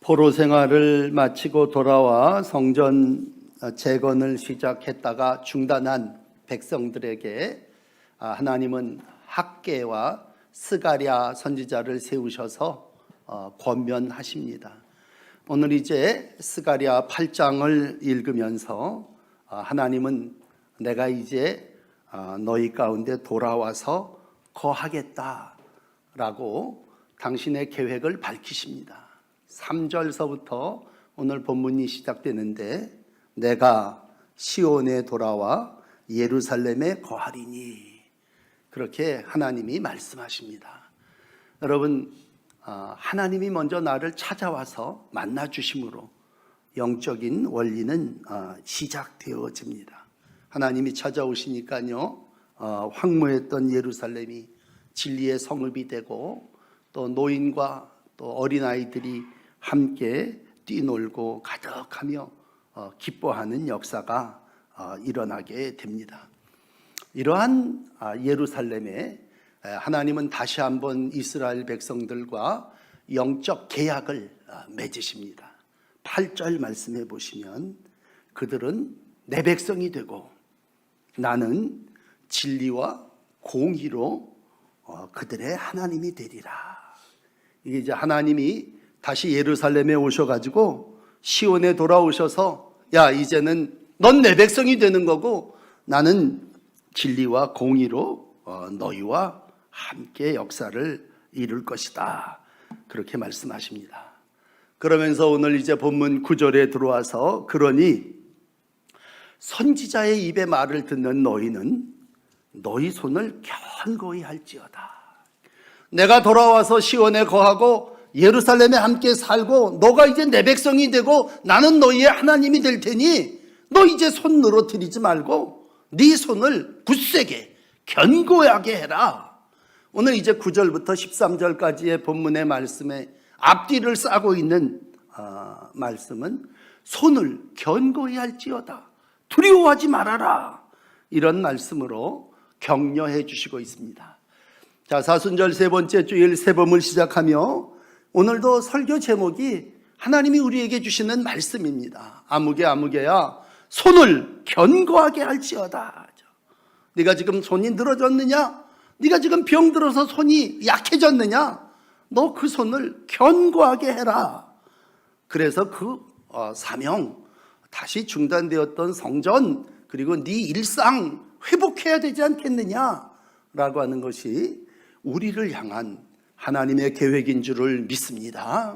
포로 생활을 마치고 돌아와 성전 재건을 시작했다가 중단한 백성들에게 하나님은 학개와 스가랴 선지자를 세우셔서 권면하십니다. 오늘 이제 스가랴 8장을 읽으면서 하나님은 내가 이제 너희 가운데 돌아와서 거하겠다라고 당신의 계획을 밝히십니다. 3절서부터 오늘 본문이 시작되는데 내가 시온에 돌아와 예루살렘에 거하리니, 그렇게 하나님이 말씀하십니다. 여러분, 하나님이 먼저 나를 찾아와서 만나주심으로 영적인 원리는 시작되어집니다. 하나님이 찾아오시니까요, 황무했던 예루살렘이 진리의 성읍이 되고 또 노인과 또 어린아이들이 함께 뛰놀고 가득하며 기뻐하는 역사가 일어나게 됩니다. 이러한 예루살렘에 하나님은 다시 한번 이스라엘 백성들과 영적 계약을 맺으십니다. 8절 말씀해 보시면 그들은 내 백성이 되고 나는 진리와 공의로 그들의 하나님이 되리라. 이게 이제 하나님이 다시 예루살렘에 오셔가지고 시온에 돌아오셔서 야, 이제는 넌 내 백성이 되는 거고 나는 진리와 공의로 너희와 함께 역사를 이룰 것이다, 그렇게 말씀하십니다. 그러면서 오늘 이제 본문 9절에 들어와서 그러니 선지자의 입의 말을 듣는 너희는 너희 손을 견고히 할지어다. 내가 돌아와서 시온에 거하고 예루살렘에 함께 살고 너가 이제 내 백성이 되고 나는 너희의 하나님이 될 테니 너 이제 손 늘어뜨리지 말고 네 손을 굳세게 견고하게 해라. 오늘 이제 9절부터 13절까지의 본문의 말씀에 앞뒤를 싸고 있는 말씀은 손을 견고히 할지어다, 두려워하지 말아라, 이런 말씀으로 격려해 주시고 있습니다. 자, 사순절 세 번째 주일 새봄을 시작하며 오늘도 설교 제목이 하나님이 우리에게 주시는 말씀입니다. 아무개 아무개야 손을 견고하게 할지어다. 네가 지금 손이 늘어졌느냐? 네가 지금 병들어서 손이 약해졌느냐? 너 그 손을 견고하게 해라. 그래서 그 사명, 다시 중단되었던 성전 그리고 네 일상 회복해야 되지 않겠느냐라고 하는 것이 우리를 향한 하나님의 계획인 줄을 믿습니다.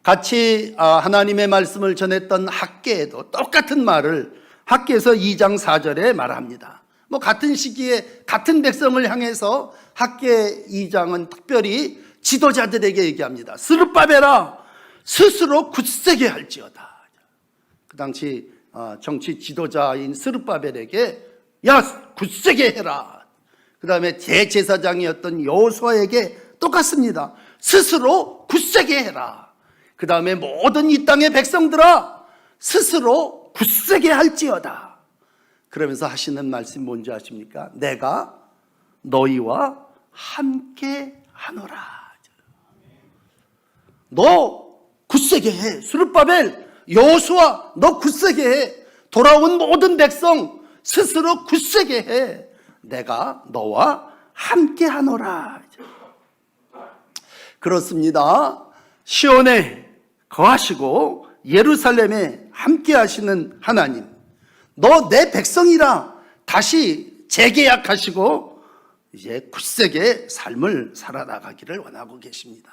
같이 하나님의 말씀을 전했던 학개에도 똑같은 말을 학개에서 2장 4절에 말합니다. 같은 시기에 같은 백성을 향해서 학개 2장은 특별히 지도자들에게 얘기합니다. 스룹바벨아, 스스로 굳세게 할지어다. 그 당시 정치 지도자인 스룹바벨에게 야, 굳세게 해라. 그 다음에 대제사장이었던 여호수아에게 똑같습니다. 스스로 굳세게 해라. 그 다음에 모든 이 땅의 백성들아, 스스로 굳세게 할지어다. 그러면서 하시는 말씀이 뭔지 아십니까? 내가 너희와 함께 하노라. 너 굳세게 해. 스룹바벨, 여호수아, 너 굳세게 해. 돌아온 모든 백성 스스로 굳세게 해. 내가 너와 함께 하노라. 그렇습니다. 시온에 거하시고 예루살렘에 함께 하시는 하나님, 너 내 백성이라 다시 재계약하시고 이제 굳세게 삶을 살아나가기를 원하고 계십니다.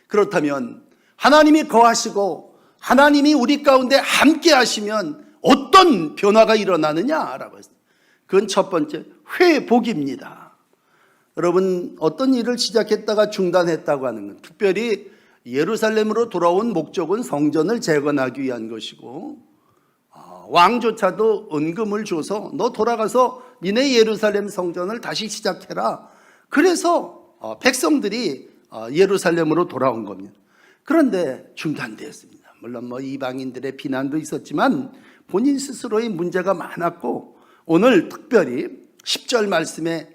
그렇다면 하나님이 거하시고 하나님이 우리 가운데 함께 하시면 어떤 변화가 일어나느냐라고 했습니다. 그건 첫 번째 회복입니다. 여러분, 어떤 일을 시작했다가 중단했다고 하는 건 특별히 예루살렘으로 돌아온 목적은 성전을 재건하기 위한 것이고, 왕조차도 은금을 줘서 너 돌아가서 니네 예루살렘 성전을 다시 시작해라. 그래서 백성들이 예루살렘으로 돌아온 겁니다. 그런데 중단되었습니다. 물론 이방인들의 비난도 있었지만 본인 스스로의 문제가 많았고, 오늘 특별히 10절 말씀에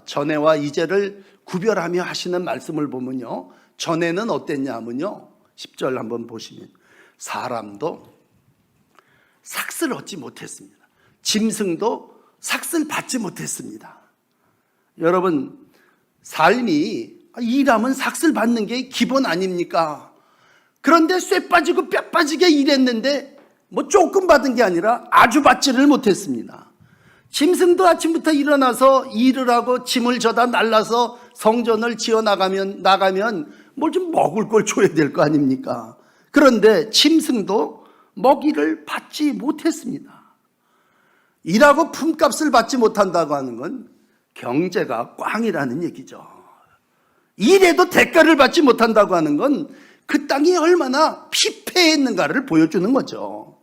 전에와 이제를 구별하며 하시는 말씀을 보면요, 전에는 어땠냐 하면요, 10절 한번 보시면 사람도 삭슬 얻지 못했습니다. 짐승도 삭슬 받지 못했습니다. 여러분, 삶이 일하면 삭슬 받는 게 기본 아닙니까? 그런데 쇠 빠지고 뼈 빠지게 일했는데 뭐 조금 받은 게 아니라 아주 받지를 못했습니다. 짐승도 아침부터 일어나서 일을 하고 짐을 져다 날라서 성전을 지어 나가면 뭘 좀 먹을 걸 줘야 될 거 아닙니까? 그런데 짐승도 먹이를 받지 못했습니다. 일하고 품값을 받지 못한다고 하는 건 경제가 꽝이라는 얘기죠. 일해도 대가를 받지 못한다고 하는 건 그 땅이 얼마나 피폐했는가를 보여주는 거죠.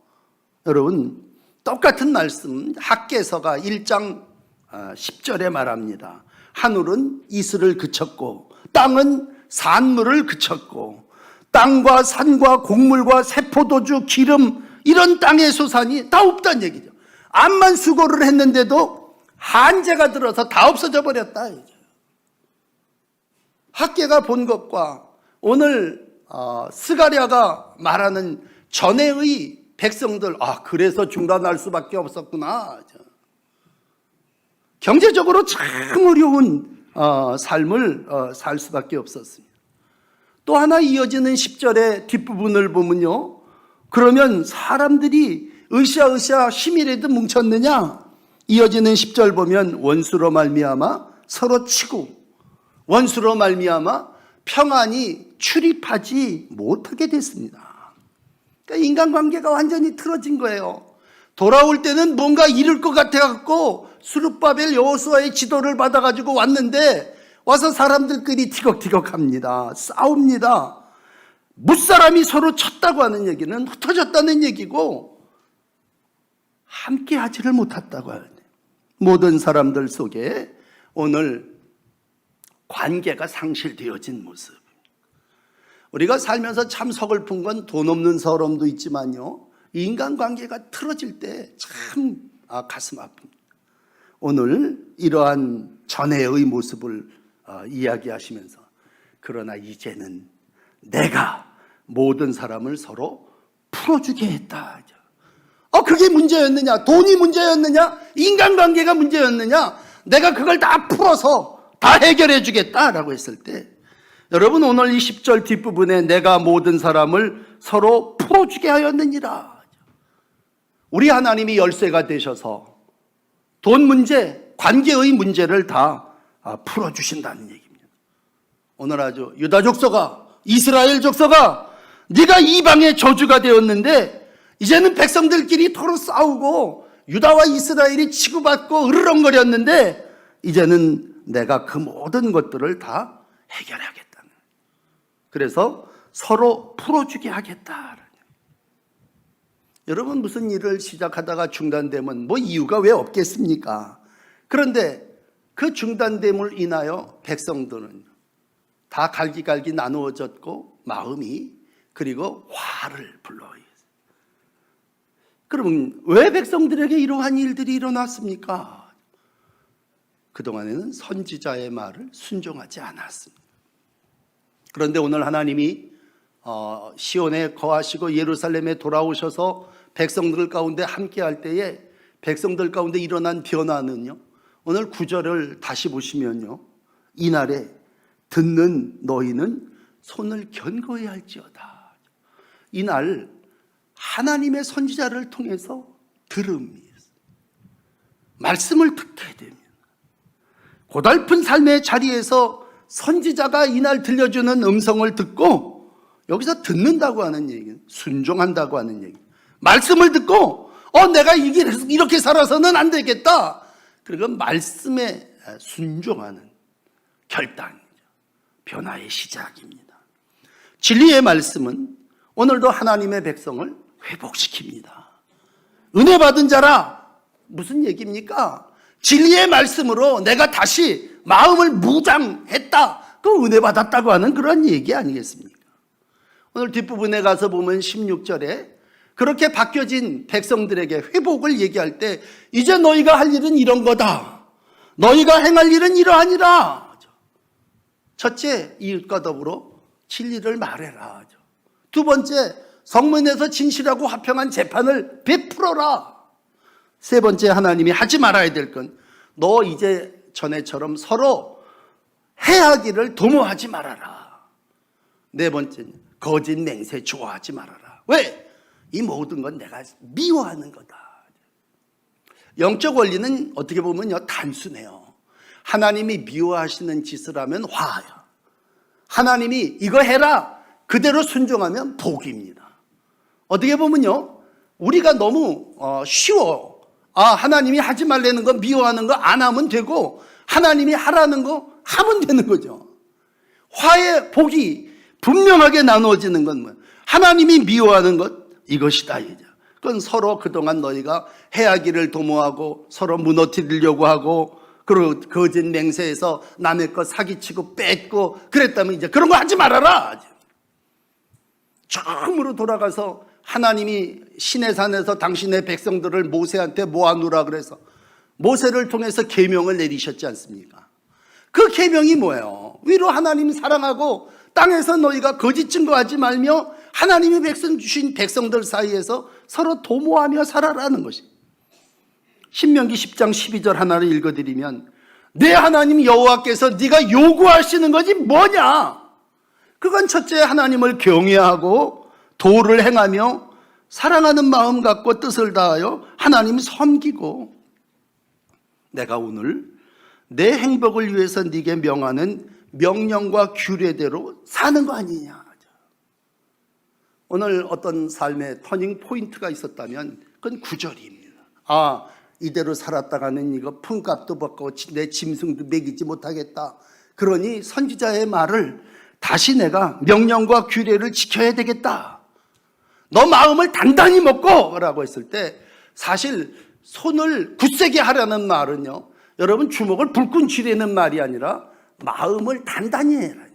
여러분, 똑같은 말씀 학개서가 1장 10절에 말합니다. 하늘은 이슬을 그쳤고 땅은 산물을 그쳤고 땅과 산과 곡물과 세포도주 기름 이런 땅의 소산이 다 없다는 얘기죠. 암만 수고를 했는데도 한재가 들어서 다 없어져 버렸다. 학개가 본 것과 오늘 스가랴가 말하는 전에의 백성들, 그래서 중단할 수밖에 없었구나. 경제적으로 참 어려운 삶을 살 수밖에 없었습니다. 또 하나 이어지는 10절의 뒷부분을 보면요, 그러면 사람들이 으쌰으쌰 힘이라도 뭉쳤느냐? 이어지는 10절 보면 원수로 말미암아 서로 치고 원수로 말미암아 평안이 출입하지 못하게 됐습니다. 그러니까 인간관계가 완전히 틀어진 거예요. 돌아올 때는 뭔가 이룰 것 같아갖고 스룹바벨 여호수아의 지도를 받아가지고 왔는데 와서 사람들끼리 티격태격합니다. 싸웁니다. 무사람이 서로 쳤다고 하는 얘기는 흩어졌다는 얘기고 함께 하지를 못했다고 하는, 모든 사람들 속에 오늘 관계가 상실되어진 모습. 우리가 살면서 참 서글픈 건 돈 없는 서름도 있지만요, 인간관계가 틀어질 때 참 가슴 아픕니다. 오늘 이러한 전에의 모습을 이야기하시면서 그러나 이제는 내가 모든 사람을 서로 풀어주게 했다. 그게 문제였느냐? 돈이 문제였느냐? 인간관계가 문제였느냐? 내가 그걸 다 풀어서 다 해결해 주겠다라고 했을 때, 여러분, 오늘 이 10절 뒷부분에 내가 모든 사람을 서로 풀어주게 하였느니라. 우리 하나님이 열쇠가 되셔서 돈 문제, 관계의 문제를 다 풀어주신다는 얘기입니다. 오늘 아주 유다 족속아, 이스라엘 족속아, 네가 이방의 저주가 되었는데 이제는 백성들끼리 서로 싸우고 유다와 이스라엘이 치고받고 으르렁거렸는데 이제는 내가 그 모든 것들을 다 해결하겠다는, 그래서 서로 풀어주게 하겠다. 여러분, 무슨 일을 시작하다가 중단되면 뭐 이유가 왜 없겠습니까? 그런데 그 중단됨을 인하여 백성들은 다 갈기갈기 나누어졌고 마음이, 그리고 화를 불러요. 그러면 왜 백성들에게 이러한 일들이 일어났습니까? 그동안에는 선지자의 말을 순종하지 않았습니다. 그런데 오늘 하나님이 시온에 거하시고 예루살렘에 돌아오셔서 백성들 가운데 함께 할 때에 백성들 가운데 일어난 변화는요, 오늘 9절을 다시 보시면요, 이날에 듣는 너희는 손을 견고히 할지어다. 이날 하나님의 선지자를 통해서 들음이 말씀을 듣게 됩니다. 고달픈 삶의 자리에서 선지자가 이날 들려주는 음성을 듣고, 여기서 듣는다고 하는 얘기는 순종한다고 하는 얘기, 말씀을 듣고 내가 이렇게 살아서는 안 되겠다, 그리고 말씀에 순종하는 결단이죠. 변화의 시작입니다. 진리의 말씀은 오늘도 하나님의 백성을 회복시킵니다. 은혜 받은 자라, 무슨 얘기입니까? 진리의 말씀으로 내가 다시 마음을 무장했다, 그 은혜 받았다고 하는 그런 얘기 아니겠습니까? 오늘 뒷부분에 가서 보면 16절에 그렇게 바뀌어진 백성들에게 회복을 얘기할 때, 이제 너희가 할 일은 이런 거다, 너희가 행할 일은 이러하니라. 첫째, 이웃과 더불어 진리를 말해라. 두 번째, 성문에서 진실하고 화평한 재판을 베풀어라. 세 번째, 하나님이 하지 말아야 될 건 너 이제 전에처럼 서로 해하기를 도모하지 말아라. 네 번째, 거짓 맹세 좋아하지 말아라. 왜? 이 모든 건 내가 미워하는 거다. 영적 원리는 어떻게 보면요, 단순해요. 하나님이 미워하시는 짓을 하면 화예요. 하나님이 이거 해라, 그대로 순종하면 복입니다. 어떻게 보면요, 우리가 너무 쉬워. 하나님이 하지 말라는 거, 미워하는 거 안 하면 되고, 하나님이 하라는 거 하면 되는 거죠. 화의 복이 분명하게 나누어지는 건 뭐예요? 하나님이 미워하는 것, 이것이다. 그건 서로 그동안 너희가 해하기를 도모하고 서로 무너뜨리려고 하고, 그리고 거짓 맹세해서 남의 것 사기치고 뺏고 그랬다면 이제 그런 거 하지 말아라. 처음으로 돌아가서 하나님이 시내산에서 당신의 백성들을 모세한테 모아놓으라 그래서 모세를 통해서 계명을 내리셨지 않습니까? 그 계명이 뭐예요? 위로 하나님 사랑하고 땅에서 너희가 거짓 증거하지 말며 하나님이 백성 주신 백성들 사이에서 서로 도모하며 살아라는 것이. 신명기 10장 12절 하나를 읽어드리면, 내 하나님 여호와께서 네가 요구하시는 것이 뭐냐? 그건 첫째, 하나님을 경외하고 도를 행하며 사랑하는 마음 갖고 뜻을 다하여 하나님 섬기고, 내가 오늘 내 행복을 위해서 네게 명하는 명령과 규례대로 사는 거 아니냐. 오늘 어떤 삶의 터닝 포인트가 있었다면 그건 9절입니다. 이대로 살았다가는 이거 품값도 받고 내 짐승도 먹이지 못하겠다. 그러니 선지자의 말을 다시 내가 명령과 규례를 지켜야 되겠다. 너 마음을 단단히 먹고 라고 했을 때, 사실 손을 굳세게 하라는 말은요, 여러분 주먹을 불끈 쥐려는 말이 아니라 마음을 단단히 해라.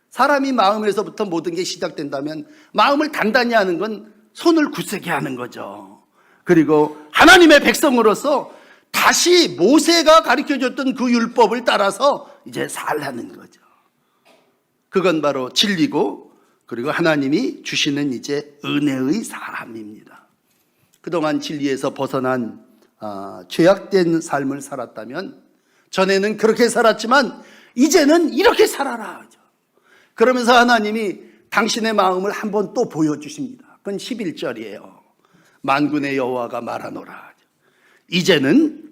사람이 마음에서부터 모든 게 시작된다면 마음을 단단히 하는 건 손을 굳세게 하는 거죠. 그리고 하나님의 백성으로서 다시 모세가 가르쳐줬던 그 율법을 따라서 이제 살라는 거죠. 그건 바로 진리고, 그리고 하나님이 주시는 이제 은혜의 삶입니다. 그동안 진리에서 벗어난 죄악된 삶을 살았다면, 전에는 그렇게 살았지만 이제는 이렇게 살아라. 그러면서 하나님이 당신의 마음을 한번 또 보여주십니다. 그건 11절이에요. 만군의 여호와가 말하노라. 이제는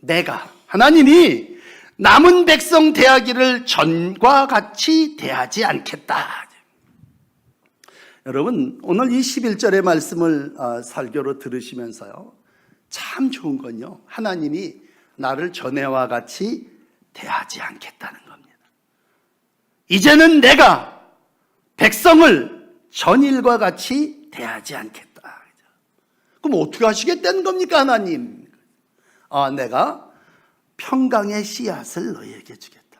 내가, 하나님이 남은 백성 대하기를 전과 같이 대하지 않겠다. 여러분, 오늘 이 11절의 말씀을 설교로 들으시면서요, 참 좋은 건요, 하나님이 나를 전에와 같이 대하지 않겠다는 겁니다. 이제는 내가 백성을 전일과 같이 대하지 않겠다. 그럼 어떻게 하시겠다는 겁니까, 하나님? 내가 평강의 씨앗을 너희에게 주겠다.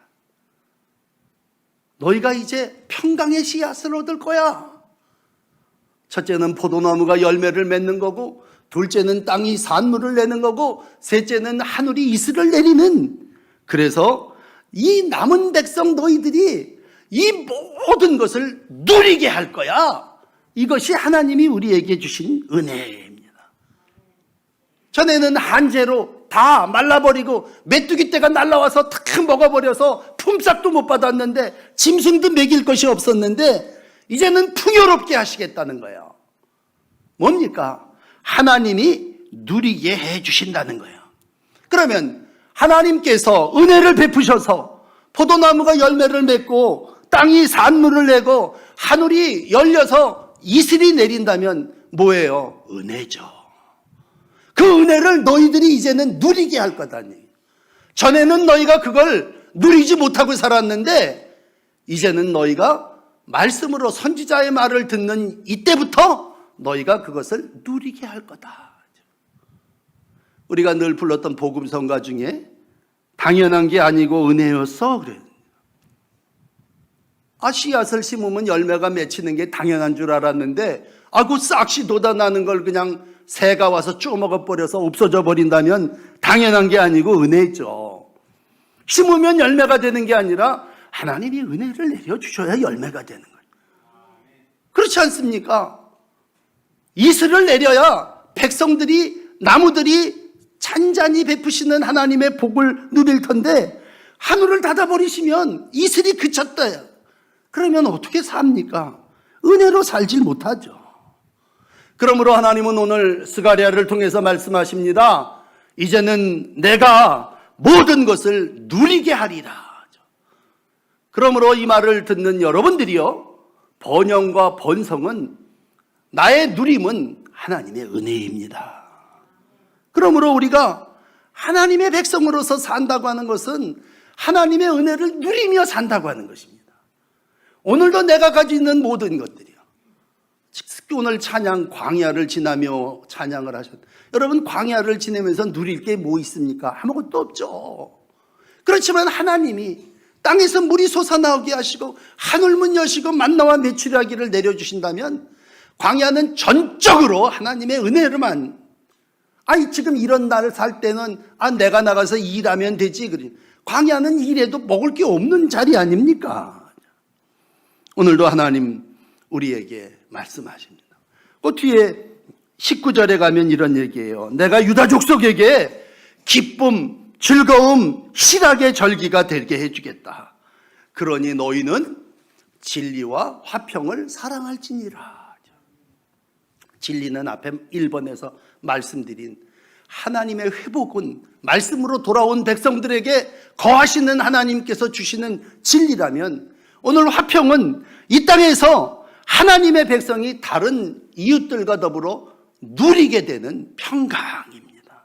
너희가 이제 평강의 씨앗을 얻을 거야. 첫째는 포도나무가 열매를 맺는 거고, 둘째는 땅이 산물을 내는 거고, 셋째는 하늘이 이슬을 내리는, 그래서 이 남은 백성 너희들이 이 모든 것을 누리게 할 거야. 이것이 하나님이 우리에게 주신 은혜입니다. 전에는 한재로 다 말라버리고 메뚜기 떼가 날라와서 탁 먹어버려서 품삯도 못 받았는데, 짐승도 먹일 것이 없었는데, 이제는 풍요롭게 하시겠다는 거예요. 뭡니까? 하나님이 누리게 해주신다는 거예요. 그러면 하나님께서 은혜를 베푸셔서 포도나무가 열매를 맺고 땅이 산물을 내고 하늘이 열려서 이슬이 내린다면 뭐예요? 은혜죠. 그 은혜를 너희들이 이제는 누리게 할 거다니. 전에는 너희가 그걸 누리지 못하고 살았는데, 이제는 너희가 말씀으로 선지자의 말을 듣는 이때부터 너희가 그것을 누리게 할 거다. 우리가 늘 불렀던 복음성가 중에 당연한 게 아니고 은혜였어 그래. 씨앗을 심으면 열매가 맺히는 게 당연한 줄 알았는데, 그 싹시 돋아나는 걸 그냥 새가 와서 쪼먹어버려서 없어져 버린다면 당연한 게 아니고 은혜죠. 심으면 열매가 되는 게 아니라 하나님이 은혜를 내려주셔야 열매가 되는 거예요. 그렇지 않습니까? 이슬을 내려야 백성들이, 나무들이 잔잔히 베푸시는 하나님의 복을 누릴 텐데 하늘을 닫아버리시면 이슬이 그쳤다. 그러면 어떻게 삽니까? 은혜로 살질 못하죠. 그러므로 하나님은 오늘 스가랴를 통해서 말씀하십니다. 이제는 내가 모든 것을 누리게 하리라. 그러므로 이 말을 듣는 여러분들이요, 번영과 번성은, 나의 누림은 하나님의 은혜입니다. 그러므로 우리가 하나님의 백성으로서 산다고 하는 것은 하나님의 은혜를 누리며 산다고 하는 것입니다. 오늘도 내가 가지고 있는 모든 것들이요, 특히 오늘 찬양, 광야를 지나며 찬양을 하셨다. 여러분, 광야를 지내면서 누릴 게 뭐 있습니까? 아무것도 없죠. 그렇지만 하나님이 땅에서 물이 솟아나오게 하시고 하늘문 여시고 만나와 메추라기를 내려주신다면 광야는 전적으로 하나님의 은혜로만, 지금 이런 날을 살 때는 내가 나가서 일하면 되지. 광야는 일해도 먹을 게 없는 자리 아닙니까? 오늘도 하나님 우리에게 말씀하십니다. 그 뒤에 19절에 가면 이런 얘기예요. 내가 유다 족속에게 기쁨, 즐거움, 희락의 절기가 되게 해주겠다. 그러니 너희는 진리와 화평을 사랑할지니라. 진리는 앞에 1번에서 말씀드린 하나님의 회복은 말씀으로 돌아온 백성들에게 거하시는 하나님께서 주시는 진리라면, 오늘 화평은 이 땅에서 하나님의 백성이 다른 이웃들과 더불어 누리게 되는 평강입니다.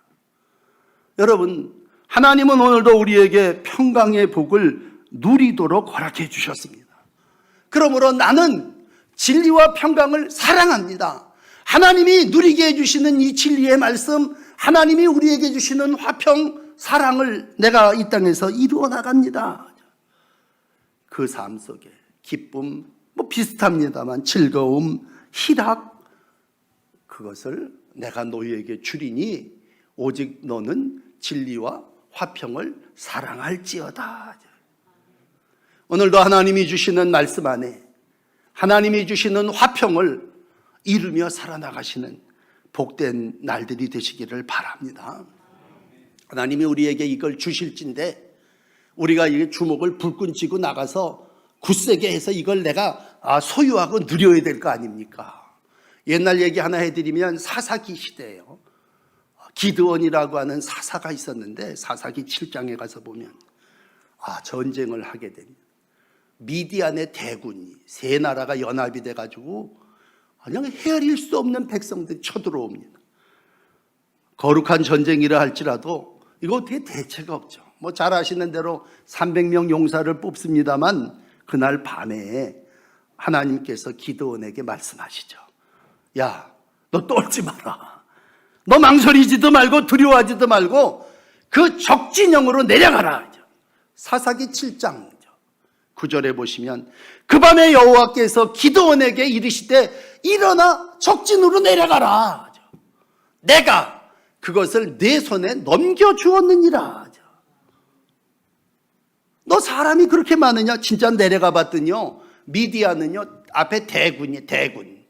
여러분, 하나님은 오늘도 우리에게 평강의 복을 누리도록 허락해 주셨습니다. 그러므로 나는 진리와 평강을 사랑합니다. 하나님이 누리게 해주시는 이 진리의 말씀, 하나님이 우리에게 주시는 화평, 사랑을 내가 이 땅에서 이루어 나갑니다. 그 삶 속에 기쁨, 비슷합니다만 즐거움, 희락, 그것을 내가 너희에게 주리니 오직 너는 진리와 화평을 사랑할지어다. 오늘도 하나님이 주시는 말씀 안에 하나님이 주시는 화평을 이루며 살아나가시는 복된 날들이 되시기를 바랍니다. 하나님이 우리에게 이걸 주실진데 우리가 이 주먹을 불끈 쥐고 나가서 굳세게 해서 이걸 내가 소유하고 누려야 될 거 아닙니까? 옛날 얘기 하나 해드리면 사사기 시대예요. 기드온이라고 하는 사사가 있었는데 사사기 7장에 가서 보면 전쟁을 하게 됩니다. 미디안의 대군이 세 나라가 연합이 돼가지고 그냥 헤아릴 수 없는 백성들이 쳐들어옵니다. 거룩한 전쟁이라 할지라도 이거 어떻게 대체가 없죠. 잘 아시는 대로 300명 용사를 뽑습니다만 그날 밤에 하나님께서 기드온에게 말씀하시죠. 야, 너 떨지 마라. 너 망설이지도 말고 두려워하지도 말고 그 적진영으로 내려가라. 사사기 7장 9절에 보시면 그 밤에 여호와께서 기드온에게 이르시되 일어나 적진으로 내려가라. 내가 그것을 내 손에 넘겨주었느니라. 너 사람이 그렇게 많으냐? 진짜 내려가 봤더니요, 미디안은요 앞에 대군,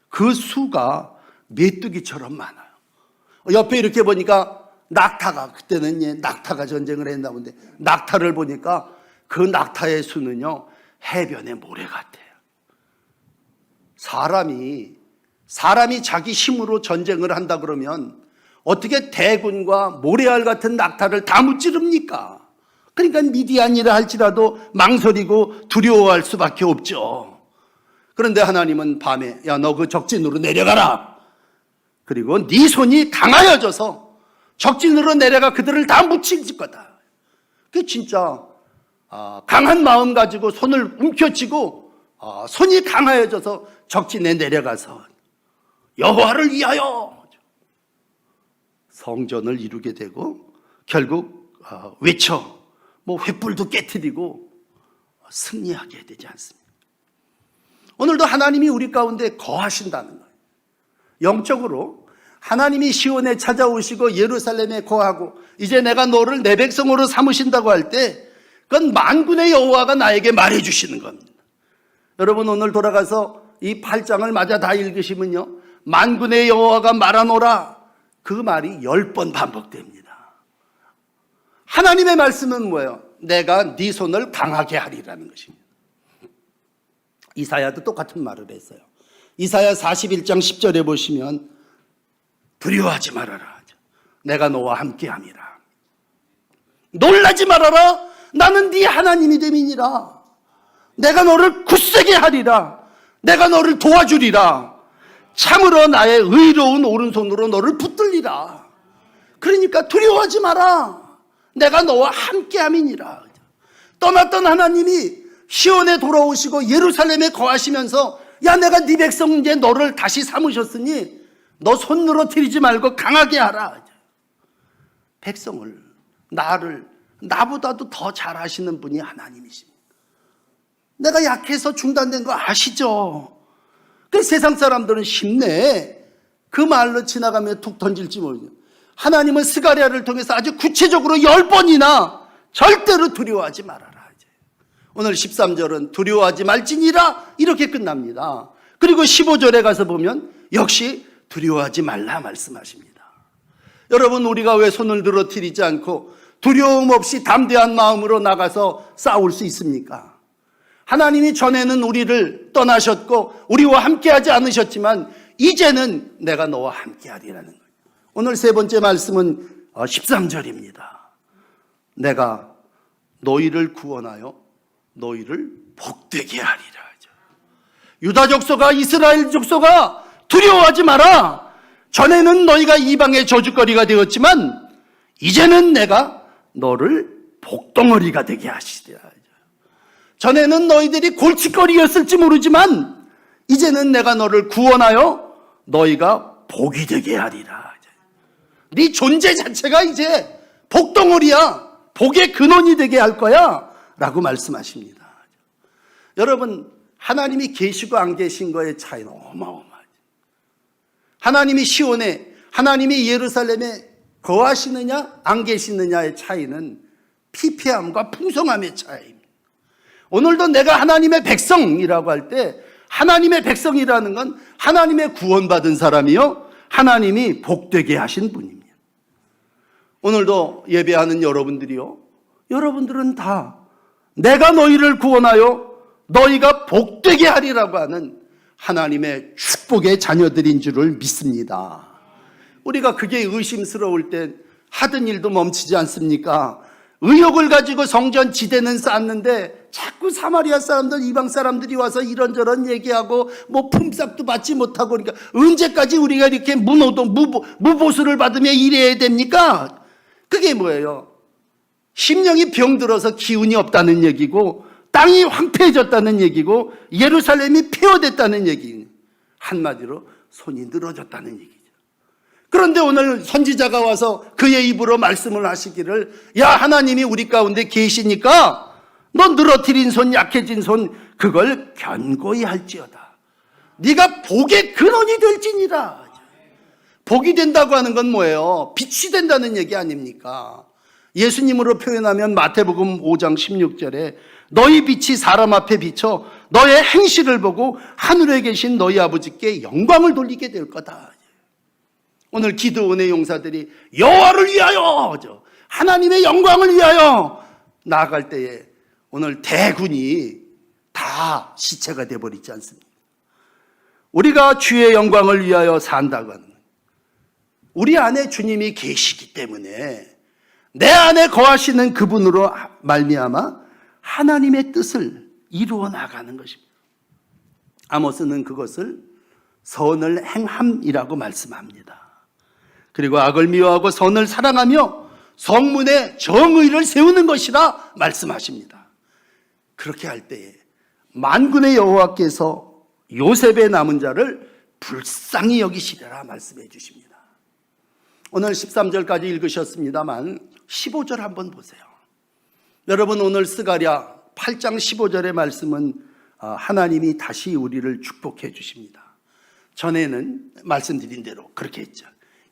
그 수가 메뚜기처럼 많아요. 옆에 이렇게 보니까 낙타가, 그때는 낙타가 전쟁을 했나 본데 낙타를 보니까 그 낙타의 수는요 해변의 모래 같아요. 사람이 자기 힘으로 전쟁을 한다 그러면 어떻게 대군과 모래알 같은 낙타를 다 무찌릅니까? 그러니까 미디안이라 할지라도 망설이고 두려워할 수밖에 없죠. 그런데 하나님은 밤에 야, 너 그 적진으로 내려가라. 그리고 네 손이 강하여져서 적진으로 내려가 그들을 다 무칠 거다. 그게 진짜 강한 마음 가지고 손을 움켜쥐고 손이 강하여져서 적진에 내려가서 여호와를 위하여 성전을 이루게 되고 결국 외쳐 횃불도 깨트리고 승리하게 되지 않습니까? 오늘도 하나님이 우리 가운데 거하신다는 거예요. 영적으로 하나님이 시온에 찾아오시고 예루살렘에 거하고 이제 내가 너를 내 백성으로 삼으신다고 할 때 그건 만군의 여호와가 나에게 말해주시는 겁니다. 여러분, 오늘 돌아가서 이 8장을 마저 다 읽으시면요, 만군의 여호와가 말하노라, 그 말이 10번 반복됩니다. 하나님의 말씀은 뭐예요? 내가 네 손을 강하게 하리라는 것입니다. 이사야도 똑같은 말을 했어요. 이사야 41장 10절에 보시면 두려워하지 말아라, 내가 너와 함께함이라. 놀라지 말아라, 나는 네 하나님이 됨이니라. 내가 너를 굳세게 하리라. 내가 너를 도와주리라. 참으로 나의 의로운 오른손으로 너를 붙들리라. 그러니까 두려워하지 마라, 내가 너와 함께함이니라. 떠났던 하나님이 시온에 돌아오시고 예루살렘에 거하시면서, 야, 내가 네 백성 이제 너를 다시 삼으셨으니 너 손 늘어뜨리지 말고 강하게 하라. 백성을, 나를 나보다도 더 잘하시는 분이 하나님이십니다. 내가 약해서 중단된 거 아시죠? 그 세상 사람들은 쉽네, 그 말로 지나가면 툭 던질지 모르죠. 하나님은 스가랴를 통해서 아주 구체적으로 10번이나 절대로 두려워하지 말아라. 오늘 13절은 두려워하지 말지니라 이렇게 끝납니다. 그리고 15절에 가서 보면 역시 두려워하지 말라 말씀하십니다. 여러분, 우리가 왜 손을 늘어뜨리지 않고 두려움 없이 담대한 마음으로 나가서 싸울 수 있습니까? 하나님이 전에는 우리를 떠나셨고 우리와 함께하지 않으셨지만 이제는 내가 너와 함께하리라는 거예요. 오늘 세 번째 말씀은 13절입니다. 내가 너희를 구원하여 너희를 복되게 하리라. 유다 족속아, 이스라엘 족속아, 두려워하지 마라. 전에는 너희가 이방의 저주거리가 되었지만 이제는 내가 너를 복덩어리가 되게 하시리라. 전에는 너희들이 골칫거리였을지 모르지만 이제는 내가 너를 구원하여 너희가 복이 되게 하리라. 네 존재 자체가 이제 복덩어리야, 복의 근원이 되게 할 거야 라고 말씀하십니다. 여러분, 하나님이 계시고 안 계신 거의 차이는 어마어마하죠. 하나님이 시온에, 하나님이 예루살렘에 거하시느냐 안 계시느냐의 차이는 피폐함과 풍성함의 차이입니다. 오늘도 내가 하나님의 백성이라고 할 때, 하나님의 백성이라는 건 하나님의 구원받은 사람이요, 하나님이 복되게 하신 분입니다. 오늘도 예배하는 여러분들이요, 여러분들은 다 내가 너희를 구원하여 너희가 복되게 하리라고 하는 하나님의 축복의 자녀들인 줄을 믿습니다. 우리가 그게 의심스러울 때 하던 일도 멈추지 않습니까? 의욕을 가지고 성전 지대는 쌓았는데 자꾸 사마리아 사람들, 이방 사람들이 와서 이런저런 얘기하고 뭐 품삯도 받지 못하고, 그러니까 언제까지 우리가 이렇게 무보수를 받으며 일해야 됩니까? 그게 뭐예요? 심령이 병들어서 기운이 없다는 얘기고, 땅이 황폐해졌다는 얘기고, 예루살렘이 폐허됐다는 얘기, 한마디로 손이 늘어졌다는 얘기죠. 그런데 오늘 선지자가 와서 그의 입으로 말씀을 하시기를, 야, 하나님이 우리 가운데 계시니까 너 늘어뜨린 손, 약해진 손, 그걸 견고히 할지어다. 네가 복의 근원이 될지니라. 복이 된다고 하는 건 뭐예요? 빛이 된다는 얘기 아닙니까? 예수님으로 표현하면 마태복음 5장 16절에 너희 빛이 사람 앞에 비쳐 너의 행실을 보고 하늘에 계신 너희 아버지께 영광을 돌리게 될 거다. 오늘 기드온의 용사들이 여호와를 위하여, 하나님의 영광을 위하여 나아갈 때에 오늘 대군이 다 시체가 되어버리지 않습니까? 우리가 주의 영광을 위하여 산다고 하는, 우리 안에 주님이 계시기 때문에 내 안에 거하시는 그분으로 말미암아 하나님의 뜻을 이루어 나가는 것입니다. 아모스는 그것을 선을 행함이라고 말씀합니다. 그리고 악을 미워하고 선을 사랑하며 성문에 정의를 세우는 것이라 말씀하십니다. 그렇게 할 때에 만군의 여호와께서 요셉의 남은 자를 불쌍히 여기시리라 말씀해 주십니다. 오늘 13절까지 읽으셨습니다만 15절 한번 보세요. 여러분, 오늘 스가랴 8장 15절의 말씀은 하나님이 다시 우리를 축복해 주십니다. 전에는 말씀드린 대로 그렇게 했죠.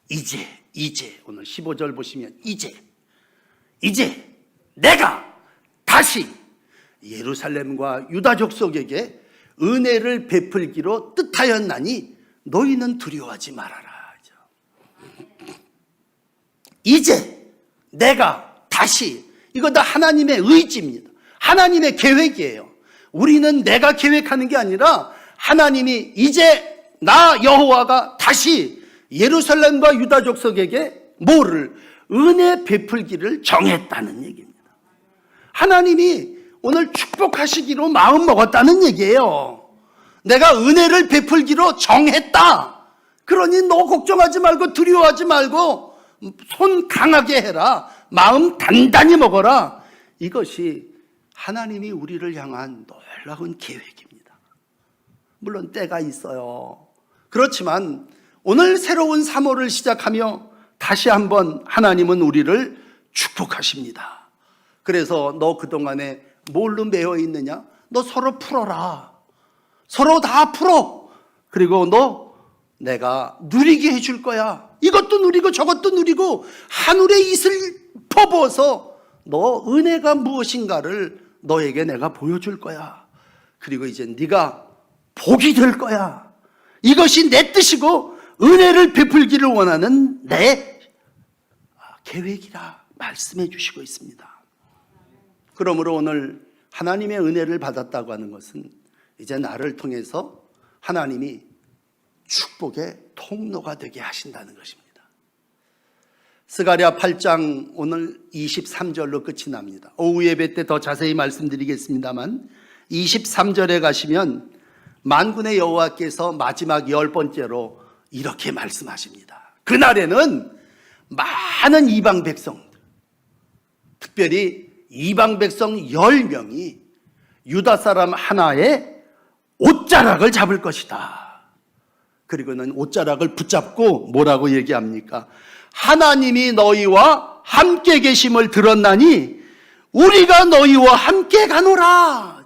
이제 오늘 15절 보시면 이제 내가 다시 예루살렘과 유다 족속에게 은혜를 베풀기로 뜻하였나니 너희는 두려워하지 말아라. 이제 내가 다시, 이거 다 하나님의 의지입니다. 하나님의 계획이에요. 우리는 내가 계획하는 게 아니라 하나님이 이제 나 여호와가 다시 예루살렘과 유다 족속에게 뭐를? 은혜 베풀기를 정했다는 얘기입니다. 하나님이 오늘 축복하시기로 마음 먹었다는 얘기예요. 내가 은혜를 베풀기로 정했다. 그러니 너 걱정하지 말고 두려워하지 말고 손 강하게 해라. 마음 단단히 먹어라. 이것이 하나님이 우리를 향한 놀라운 계획입니다. 물론 때가 있어요. 그렇지만 오늘 새로운 3월을 시작하며 다시 한번 하나님은 우리를 축복하십니다. 그래서 너 그동안에 뭘로 매여 있느냐? 너 서로 풀어라. 서로 다 풀어. 그리고 너 내가 누리게 해줄 거야. 이것도 누리고 저것도 누리고 하늘의 이슬 퍼부어서 너 은혜가 무엇인가를 너에게 내가 보여줄 거야. 그리고 이제 네가 복이 될 거야. 이것이 내 뜻이고 은혜를 베풀기를 원하는 내 계획이라 말씀해 주시고 있습니다. 그러므로 오늘 하나님의 은혜를 받았다고 하는 것은 이제 나를 통해서 하나님이 축복의 통로가 되게 하신다는 것입니다. 스가랴 8장 오늘 23절로 끝이 납니다. 오후 예배 때 더 자세히 말씀드리겠습니다만 23절에 가시면 만군의 여호와께서 마지막 10번째로 이렇게 말씀하십니다. 그날에는 많은 이방 백성들, 특별히 이방 백성 10명이 유다 사람 하나의 옷자락을 잡을 것이다. 그리고는 옷자락을 붙잡고 뭐라고 얘기합니까? 하나님이 너희와 함께 계심을 들었나니 우리가 너희와 함께 가노라.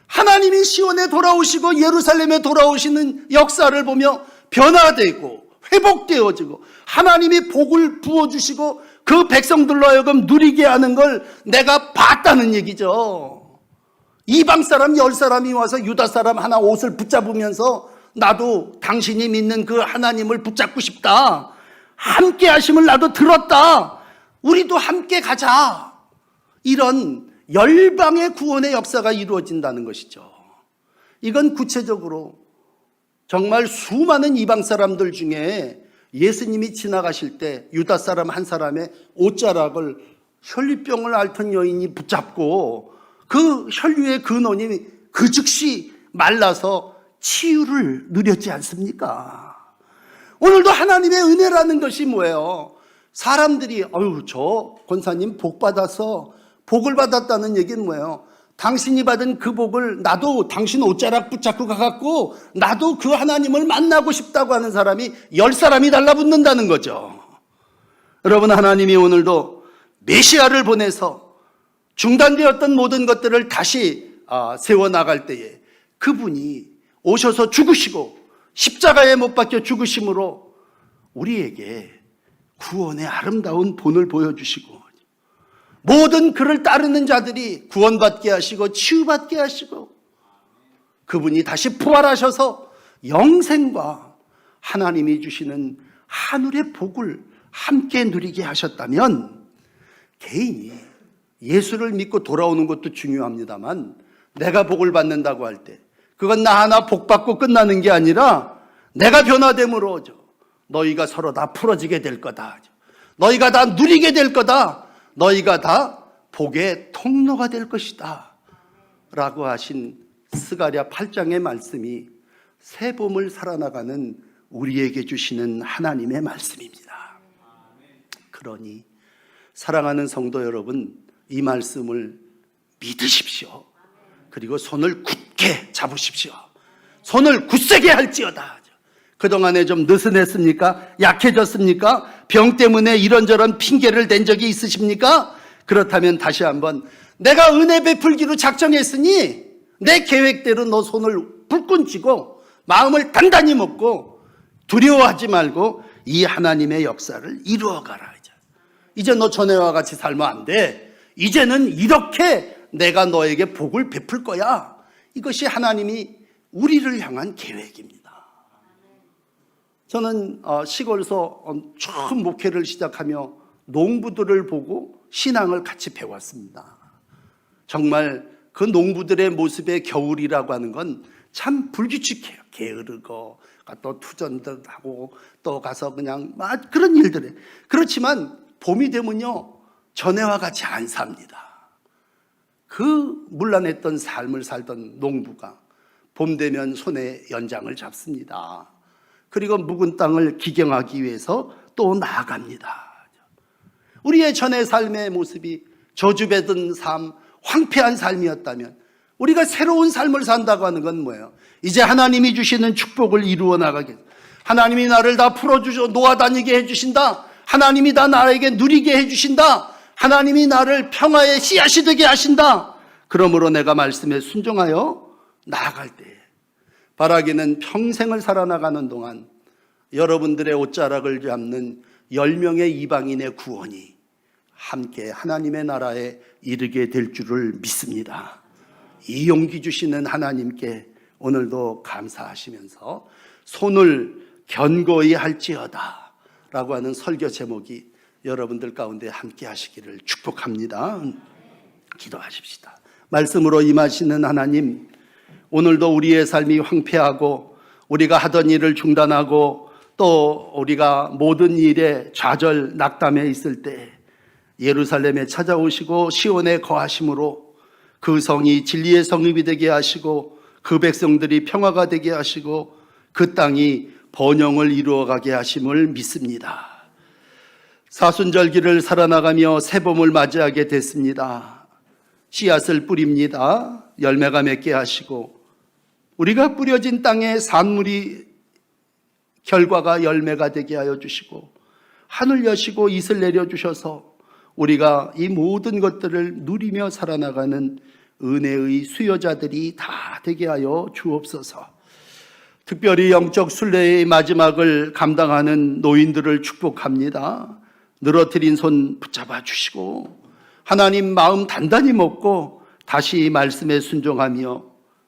하나님이 시온에 돌아오시고 예루살렘에 돌아오시는 역사를 보며 변화되고 회복되어지고 하나님이 복을 부어주시고 그 백성들로 하여금 누리게 하는 걸 내가 봤다는 얘기죠. 이방 사람 10사람이 와서 유다 사람 하나 옷을 붙잡으면서 나도 당신이 믿는 그 하나님을 붙잡고 싶다. 함께 하심을 나도 들었다. 우리도 함께 가자. 이런 열방의 구원의 역사가 이루어진다는 것이죠. 이건 구체적으로 정말 수많은 이방 사람들 중에 예수님이 지나가실 때 유다 사람 한 사람의 옷자락을 혈류병을 앓던 여인이 붙잡고 그 혈류의 근원이 그 즉시 말라서 치유를 누렸지 않습니까? 오늘도 하나님의 은혜라는 것이 뭐예요? 사람들이 저 권사님 복 받아서 복을 받았다는 얘기는 뭐예요? 당신이 받은 그 복을 나도 당신 옷자락 붙잡고 가갖고 나도 그 하나님을 만나고 싶다고 하는 사람이 10사람이 달라붙는다는 거죠. 여러분, 하나님이 오늘도 메시아를 보내서 중단되었던 모든 것들을 다시 세워나갈 때에 그분이 오셔서 죽으시고 십자가에 못 박혀 죽으심으로 우리에게 구원의 아름다운 본을 보여주시고 모든 그를 따르는 자들이 구원받게 하시고 치유받게 하시고 그분이 다시 부활하셔서 영생과 하나님이 주시는 하늘의 복을 함께 누리게 하셨다면 개인이 예수를 믿고 돌아오는 것도 중요합니다만 내가 복을 받는다고 할 때 그건 나 하나 복 받고 끝나는 게 아니라 내가 변화됨으로 너희가 서로 다 풀어지게 될 거다. 너희가 다 누리게 될 거다. 너희가 다 복의 통로가 될 것이다. 라고 하신 스가랴 8장의 말씀이 새 봄을 살아나가는 우리에게 주시는 하나님의 말씀입니다. 그러니 사랑하는 성도 여러분, 이 말씀을 믿으십시오. 그리고 손을 굳게 잡으십시오. 손을 굳세게 할지어다. 그동안에 좀 느슨했습니까? 약해졌습니까? 병 때문에 이런저런 핑계를 댄 적이 있으십니까? 그렇다면 다시 한번 내가 은혜 베풀기로 작정했으니 내 계획대로 너 손을 불끈 쥐고 마음을 단단히 먹고 두려워하지 말고 이 하나님의 역사를 이루어가라. 이제 너 전에와 같이 살면 안 돼. 이제는 이렇게 내가 너에게 복을 베풀 거야. 이것이 하나님이 우리를 향한 계획입니다. 저는 시골에서 처음 목회를 시작하며 농부들을 보고 신앙을 같이 배웠습니다. 정말 그 농부들의 모습의 겨울이라고 하는 건 참 불규칙해요. 게으르고 또 투전도 하고 또 가서 그냥 그런 일들에. 그렇지만 봄이 되면요 전에와 같이 안 삽니다. 그 문란했던 삶을 살던 농부가 봄 되면 손에 연장을 잡습니다. 그리고 묵은 땅을 기경하기 위해서 또 나아갑니다. 우리의 전의 삶의 모습이 저주받은 삶, 황폐한 삶이었다면 우리가 새로운 삶을 산다고 하는 건 뭐예요? 이제 하나님이 주시는 축복을 이루어 나가겠다. 하나님이 나를 다 풀어주셔 놓아다니게 해주신다. 하나님이 다 나에게 누리게 해주신다. 하나님이 나를 평화의 씨앗이 되게 하신다. 그러므로 내가 말씀에 순종하여 나아갈 때 바라기는 평생을 살아나가는 동안 여러분들의 옷자락을 잡는 10명의 이방인의 구원이 함께 하나님의 나라에 이르게 될 줄을 믿습니다. 이 용기 주시는 하나님께 오늘도 감사하시면서 손을 견고히 할지어다 라고 하는 설교 제목이 여러분들 가운데 함께 하시기를 축복합니다. 기도하십시다. 말씀으로 임하시는 하나님, 오늘도 우리의 삶이 황폐하고 우리가 하던 일을 중단하고 또 우리가 모든 일에 좌절 낙담해 있을 때 예루살렘에 찾아오시고 시온에 거하심으로 그 성이 진리의 성읍이 되게 하시고 그 백성들이 평화가 되게 하시고 그 땅이 번영을 이루어가게 하심을 믿습니다. 사순절기를 살아나가며 새봄을 맞이하게 됐습니다. 씨앗을 뿌립니다. 열매가 맺게 하시고 우리가 뿌려진 땅에 산물이 결과가 열매가 되게 하여 주시고 하늘 여시고 이슬 내려주셔서 우리가 이 모든 것들을 누리며 살아나가는 은혜의 수요자들이 다 되게 하여 주옵소서. 특별히 영적 순례의 마지막을 감당하는 노인들을 축복합니다. 늘어뜨린 손 붙잡아 주시고 하나님 마음 단단히 먹고 다시 말씀에 순종하며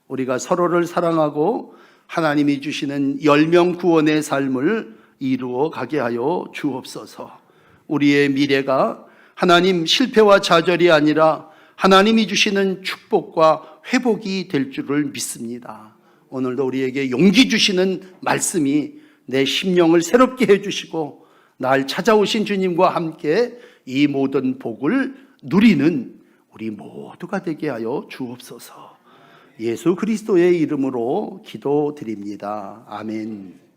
우리가 서로를 사랑하고 하나님이 주시는 10명 구원의 삶을 이루어 가게 하여 주옵소서. 우리의 미래가 하나님 실패와 좌절이 아니라 하나님이 주시는 축복과 회복이 될 줄을 믿습니다. 오늘도 우리에게 용기 주시는 말씀이 내 심령을 새롭게 해주시고 날 찾아오신 주님과 함께 이 모든 복을 누리는 우리 모두가 되게 하여 주옵소서. 예수 그리스도의 이름으로 기도드립니다. 아멘.